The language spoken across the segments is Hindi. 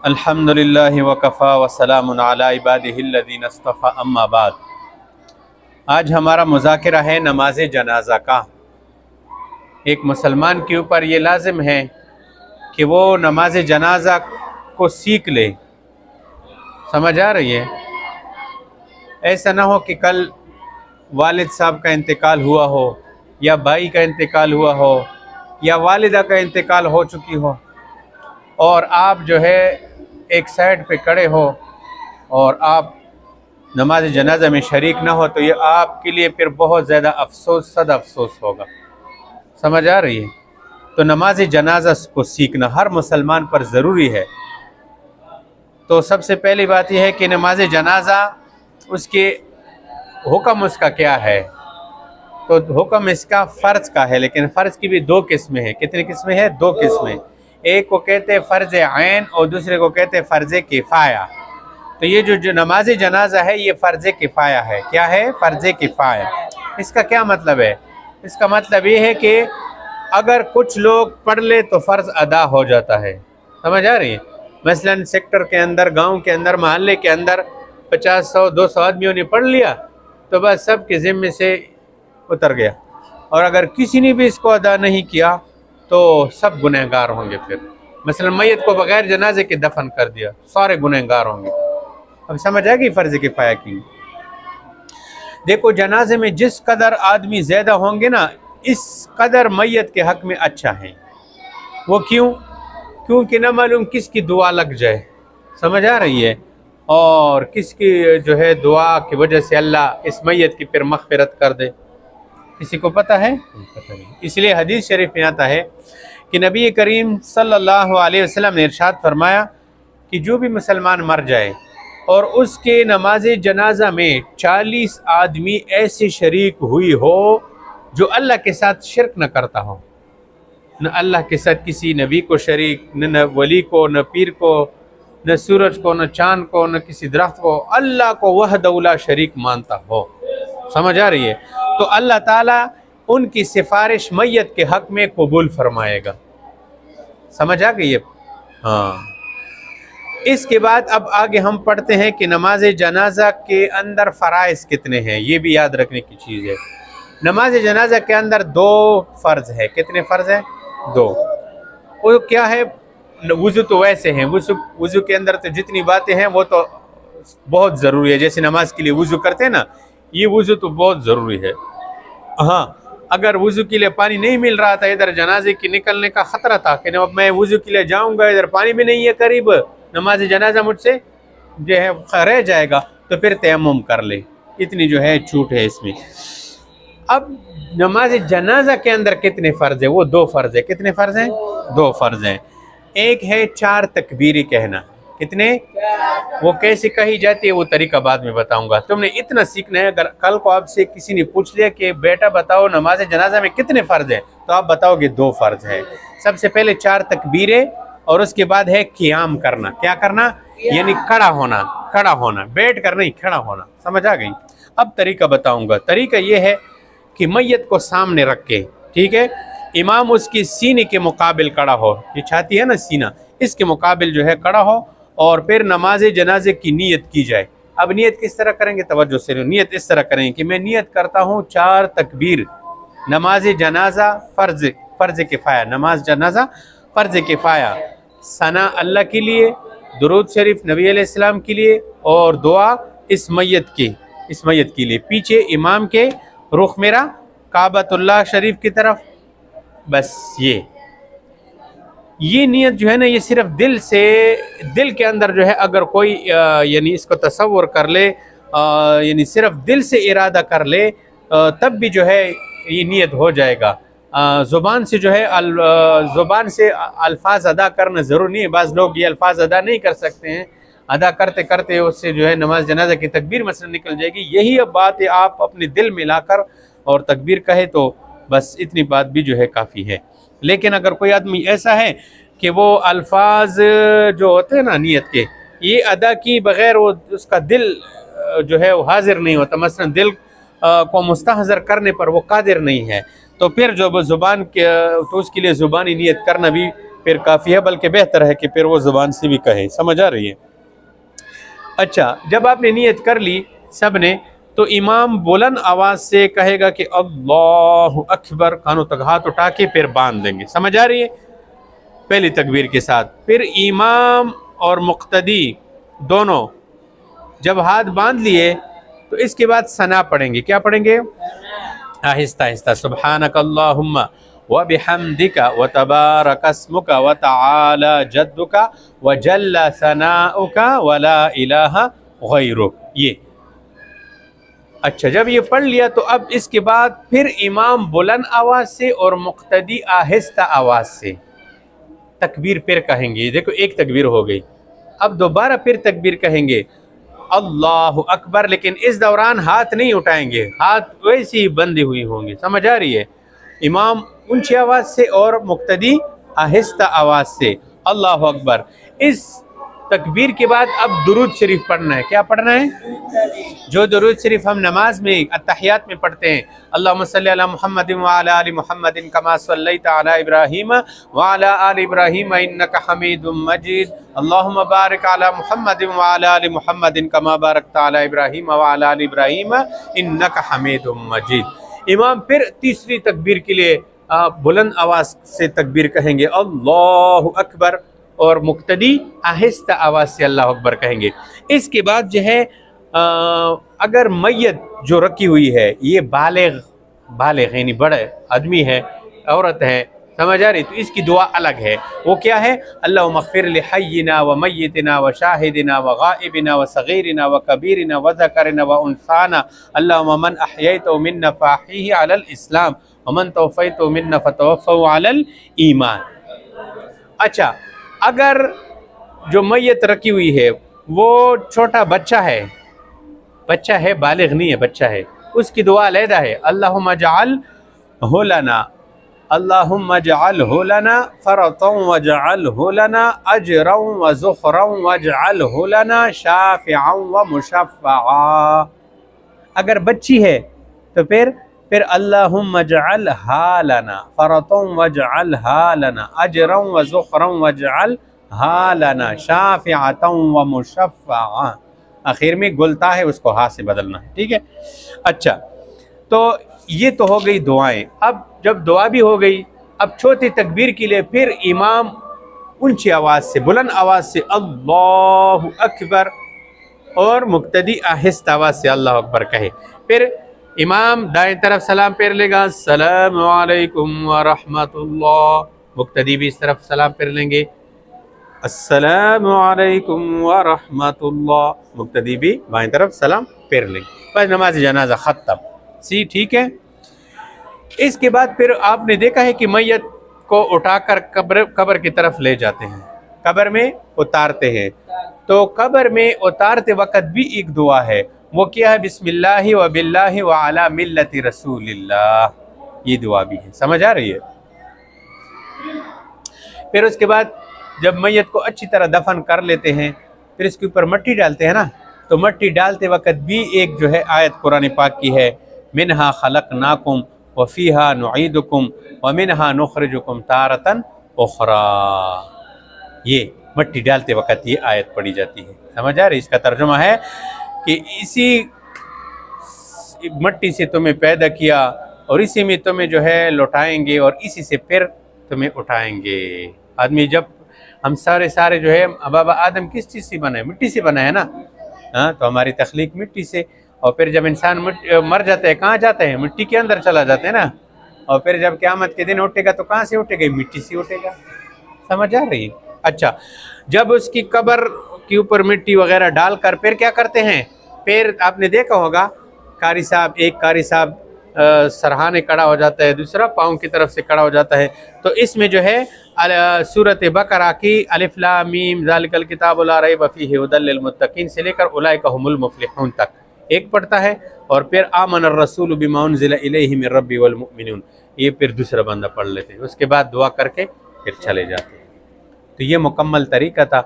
अल्हम्दुलिल्लाहि वकफ़ा वसलामुन अला इबादिहिल्लज़ीना इस्तफ़ा अम्मा बाद। आज हमारा मुज़ाकिरा है नमाज जनाज़ा का। एक मुसलमान के ऊपर ये लाजिम है कि वो नमाज जनाज़ा को सीख ले। समझ आ रही है? ऐसा ना हो कि कल वालिद साहब का इंतकाल हुआ हो, या भाई का इंतकाल हुआ हो, या वालिदा का इंतकाल हो चुकी हो, और आप जो है एक साइड पे खड़े हो और आप नमाज जनाजा में शरीक ना हो, तो ये आपके लिए फिर बहुत ज़्यादा अफसोस, सद अफसोस होगा। समझ आ रही है? तो नमाज जनाजा को सीखना हर मुसलमान पर ज़रूरी है। तो सबसे पहली बात यह है कि नमाज जनाजा उसके हुक्म उसका क्या है। तो हुक्म इसका फ़र्ज़ का है, लेकिन फ़र्ज़ की भी दो किस्में हैं। कितनी किस्में हैं? दो किस्में। एक को कहते हैं फ़र्ज़ ऐन और दूसरे को कहते हैं फ़र्ज़ किफ़ाया। तो ये जो नमाज जनाजा है ये फ़र्ज़ किफ़ाया है। क्या है? फ़र्ज़ किफ़ाया। इसका क्या मतलब है? इसका मतलब ये है कि अगर कुछ लोग पढ़ ले तो फ़र्ज़ अदा हो जाता है। समझ आ रही है? मसलन सेक्टर के अंदर, गांव के अंदर, मोहल्ले के अंदर 50, 100, 200 आदमियों ने पढ़ लिया तो बस सब के ज़िम्मे से उतर गया। और अगर किसी ने भी इसको अदा नहीं किया तो सब गुनहगार होंगे। फिर मसलन मैयत को बगैर जनाजे के दफन कर दिया, सारे गुनहगार होंगे। अब समझ आ गई फ़र्ज़ किफ़ाया की? देखो, जनाजे में जिस कदर आदमी ज़्यादा होंगे ना, इस कदर मैयत के हक़ में अच्छा है। वो क्यों? क्योंकि न मालूम किसकी दुआ लग जाए। समझ आ रही है? और किसकी जो है दुआ की वजह से अल्लाह इस मैयत की फिर मग़फ़िरत कर दे। किसी को पता है? पता नहीं। इसलिए हदीस शरीफ में आता है कि नबी करीम सल्लल्लाहु अलैहि वसल्लम ने इरशाद फरमाया कि जो भी मुसलमान मर जाए और उसके नमाज जनाजा में 40 आदमी ऐसे शरीक हुई हो जो अल्लाह के साथ शिरक न करता हो, न अल्लाह के साथ किसी नबी को शरीक, न वली को, न पीर को, न सूरज को, न चाँद को, न किसी दरख्त को, अल्लाह को वहदहुला शरीक मानता हो। समझ आ रही है? तो अल्लाह ताला उनकी सिफारिश मैयत के हक़ में कबूल फरमाएगा। समझ आ गई है? हाँ। इसके बाद अब आगे हम पढ़ते हैं कि नमाज जनाजा के अंदर फ़राइज़ कितने हैं। ये भी याद रखने की चीज़ है। नमाज जनाजा के अंदर 2 फ़र्ज़ है। कितने फ़र्ज़ हैं? 2। वो क्या है? वुज़ू तो वैसे हैं, वुज़ू के अंदर तो जितनी बातें हैं वो तो बहुत ज़रूरी है। जैसे नमाज के लिए वुज़ू करते हैं ना, ये वुज़ू तो बहुत ज़रूरी है। हाँ, अगर वुज़ू के लिए पानी नहीं मिल रहा था, इधर जनाजे की निकलने का ख़तरा था कि अब मैं वुज़ू के लिए जाऊँगा, इधर पानी भी नहीं है करीब, नमाज जनाजा मुझसे जो है रह जाएगा, तो फिर तयम्मुम कर ले। इतनी जो है छूट है इसमें। अब नमाज जनाजा के अंदर कितने फ़र्ज़ है? वो 2 फ़र्ज़ है। कितने फ़र्ज़ हैं? 2 फ़र्ज़ हैं। एक है 4 तकबीरी कहना। कितने? वो कैसे कही जाती है वो तरीका बाद में बताऊंगा। तुमने इतना सीखना है। अगर कल को आपसे किसी ने पूछ लिया कि बेटा बताओ नमाज जनाजा में कितने फ़र्ज़ हैं, तो आप बताओगे 2 फ़र्ज़ है। सबसे पहले 4 तकबीरें और उसके बाद है क़ियाम करना। क्या करना? यानी खड़ा होना। खड़ा होना, बैठ कर नहीं, खड़ा होना। समझ आ गई? अब तरीका बताऊंगा। तरीका ये है कि मैयत को सामने रख के, ठीक है, इमाम उसकी सीने के मुकाबिल खड़ा हो। ये छाती है ना, सीना, इसके मुकाबिल जो है खड़ा हो, और फिर नमाज जनाजे की नीयत की जाए। अब नीयत किस तरह करेंगे? तवज्जो से। नीयत इस तरह करेंगे कि मैं नीयत करता हूँ 4 तकबीर, नमाज जनाजा फ़र्ज़ किफ़ाया, नमाज जनाजा फ़र्ज़ किफ़ाया, सना अल्लाह के लिए, दुरूद शरीफ नबी अलैहिस्सलाम के लिए, और दुआ इस मैयत के लिए। पीछे इमाम के रुख मेरा काबतुल्लाह शरीफ की तरफ। बस ये नियत जो है ना, ये सिर्फ दिल के अंदर जो है, अगर कोई यानी इसको तसव्वुर कर ले, यानी सिर्फ दिल से इरादा कर ले, तब भी जो है ये नियत हो जाएगा। ज़ुबान से जो है ज़ुबान से अल्फाज अदा करना ज़रूरी नहीं है। बाज़ लोग ये अल्फाज अदा नहीं कर सकते हैं, अदा करते करते उससे जो है नमाज जनाजा की तकबीर मसलन निकल जाएगी। यही अब बात है, आप अपने दिल में लाकर और तकबीर कहे तो बस इतनी बात भी जो है काफ़ी है। लेकिन अगर कोई आदमी ऐसा है कि वो अल्फाज जो होते हैं ना नियत के, ये अदा की बग़ैर वो उसका दिल जो है वो हाजिर नहीं होता, मसलन दिल को मुस्तहज़र करने पर वो कादिर नहीं है, तो फिर जो ज़ुबान के, तो उसके लिए ज़ुबानी नियत करना भी फिर काफ़ी है, बल्कि बेहतर है कि फिर वो ज़ुबान से भी कहे। समझ आ रही है? अच्छा, जब आपने नियत कर ली सब ने, तो इमाम बुलंद आवाज़ से कहेगा कि अल्लाहु अकबर, कानों तक हाथ उठा के फिर बांध देंगे। समझ आ रही है? पहली तकबीर के साथ। फिर इमाम और मुक्तदी दोनों जब हाथ बांध लिए तो इसके बाद सना पढ़ेंगे। क्या पढ़ेंगे? आहिस्ता आहिस्ता। सुब्हानक अल्लाहुम्मा व बिहम्दिका व तबारक अस्मुका व तआला जद्दुका व जल्ला सनाउका व ला इलाहा गैरुक। ये अच्छा, जब ये पढ़ लिया तो अब इसके बाद फिर इमाम बुलंद आवाज़ से और मुक्तदी आहिस्ता आवाज़ से तकबीर फिर कहेंगे। देखो, एक तकबीर हो गई, अब दोबारा फिर तकबीर कहेंगे अल्लाहु अकबर, लेकिन इस दौरान हाथ नहीं उठाएंगे, हाथ वैसे ही बंधी हुई होंगी। समझ आ रही है? इमाम ऊंची आवाज़ से और मुक्तदी आहिस्ता आवाज़ से अल्लाहु अकबर। इस तकबीर के बाद अब दुरूद शरीफ पढ़ना है। क्या पढ़ना है? जो दुरूद शरीफ हम नमाज में अत्तहियात में पढ़ते हैं, अल्लाहुम्मा सल्ली अला मुहम्मदिन व अला आलि मुहम्मदिन कमा सल्लैता अला इब्राहीम व अला आलि इब्राहीम इन्नका हमीदुम मजीद, अल्लाहुम्मा बारिक अला मुहम्मदिन व अला आलि मुहम्मदिन कमा बारकता अला इब्राहीम व अला आलि इब्राहीम इन्नका हमीदुम मजीद। इमाम फिर तीसरी तकबीर के लिए बुलंद आवाज़ से तकबीर कहेंगे अल्लाहु अकबर, और मुक्तदी आहिस्ता आवाज़ से अल्लाह अकबर कहेंगे। इसके बाद जो है अगर मैयत जो रखी हुई है ये बालिग यानी बड़े आदमी है, औरत है, समझ आ रही, तो इसकी दुआ अलग है। वो क्या है? अल्लाहुम्मा अग़फ़िर लि हय्यिना व मय्यितिना व शाहिदिना व गाइबिना व सगीरिना व कबीरिना व ज़करिना व उन्साना, अल्लाहुम्मा मन अहयैतहु मिन्ना फ़अहयिही अलल इस्लाम व मन तवफ़ैतहु मिन्ना फ़तवफ़्फ़हु अलल ईमान। अच्छा, अगर जो मैयत रखी हुई है वो छोटा बच्चा है, बालिग नहीं है, बच्चा है, उसकी दुआ अलहदा है। अल्लाहुम्मा जअलहु लना, अल्लाहुम्मा जअलहु लना फ़रतन वजअलहु लना अजरन व ज़ुख़रन वजअलहु लना शाफ़िअन व मुशफ़्फ़आ। अगर बच्ची है तो फिर अल्लाहुम्मा जअलहा लना फ़रतन वजअलहा लना अजरन व ज़ुख़रन वजअलहा लना शाफ़िअतन व मुशफ़्फ़आ। आखिर में गुलता है, उसको हा से बदलना है। ठीक है? अच्छा, तो ये तो हो गई दुआएं। अब जब दुआ भी हो गई, अब चौथी तकबीर के लिए फिर इमाम ऊंची आवाज़ से, बुलंद आवाज़ से अल्लाहु अकबर, और मुक्तदी आहिस्ता आवाज़ से अल्लाह अकबर कहे। फिर इमाम दाएं तरफ सलाम फेर लेगा, अस्सलामु अलैकुम व रहमतुल्लाह। मुक्तदी भी इस तरफ सलाम फेर लेंगे, अस्सलामु अलैकुम व रहमतुल्लाह। मुक्तदी भी बाएं तरफ सलाम फेर लेंगे। बस नमाज जनाजा ख़त्म। सी ठीक है? इसके बाद फिर आपने देखा है कि मैयत को उठाकर कब्र की तरफ ले जाते हैं, कब्र में उतारते हैं। तो कब्र में उतारते वक़्त भी एक दुआ है, वो क्या है? बिस्मिल्लाहि व बिल्लाहि व अला मिल्लति रसूलिल्लाह। ये दुआ भी है। समझ आ रही है? फिर उसके बाद जब मैयत को अच्छी तरह दफन कर लेते हैं, फिर इसके ऊपर मिट्टी डालते हैं ना, तो मिट्टी डालते वक़्त भी एक जो है आयत कुरान पाक की है, मिनहा खलक़नाकुम व फ़ीहा नुईदुकुम व मिनहा नुख़रिजुकुम तारतन उख़रा। ये मिट्टी डालते वक़्त ये आयत पढ़ी जाती है। समझ आ रही? इसका तर्जुमा है कि इसी मिट्टी से तुम्हें पैदा किया और इसी में तुम्हें जो है लौटाएंगे और इसी से फिर तुम्हें उठाएंगे। आदमी जब हम सारे जो है, बाबा आदम किस चीज़ से बना है? मिट्टी से बना है ना। हाँ, तो हमारी तख्लीक मिट्टी से, और फिर जब इंसान मर जाता है कहाँ जाता है? मिट्टी के अंदर चला जाता है ना। और फिर जब क़यामत के दिन उठेगा तो कहाँ से उठेगा? मिट्टी से उठेगा। समझ आ रही? अच्छा, जब उसकी कब्र के ऊपर मिट्टी वगैरह डालकर फिर क्या करते हैं? फिर आपने देखा होगा कारी साहब, एक कारी साहब सरहाने खड़ा हो जाता है, दूसरा पाँव की तरफ से खड़ा हो जाता है। तो इसमें जो है सूरत बकरा की अलिफ लाम मीम ज़ालिकल किताबु ला रैब फ़ीहि हुदल लिल मुत्तक़ीन से लेकर उलाइका हुमुल मुफ़्लिहून तक एक पढ़ता है, और फिर आमनर रसूलु बिमा उन्ज़िला इलैहि मिर रब्बि वल मुमिनून, ये फिर दूसरा बंदा पढ़ लेते हैं। उसके बाद दुआ करके फिर चले जाते हैं। तो ये मुकम्मल तरीका था।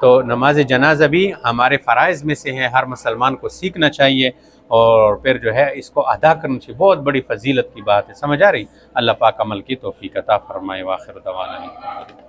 तो नमाज जनाजा भी हमारे फ़राइज़ में से है, हर मुसलमान को सीखना चाहिए और फिर जो है इसको अदा करना चाहिए। बहुत बड़ी फजीलत की बात है। समझ आ रही? अल्लाह पाक अमल की तौफीक अता फरमाए। वाखिर दवाना।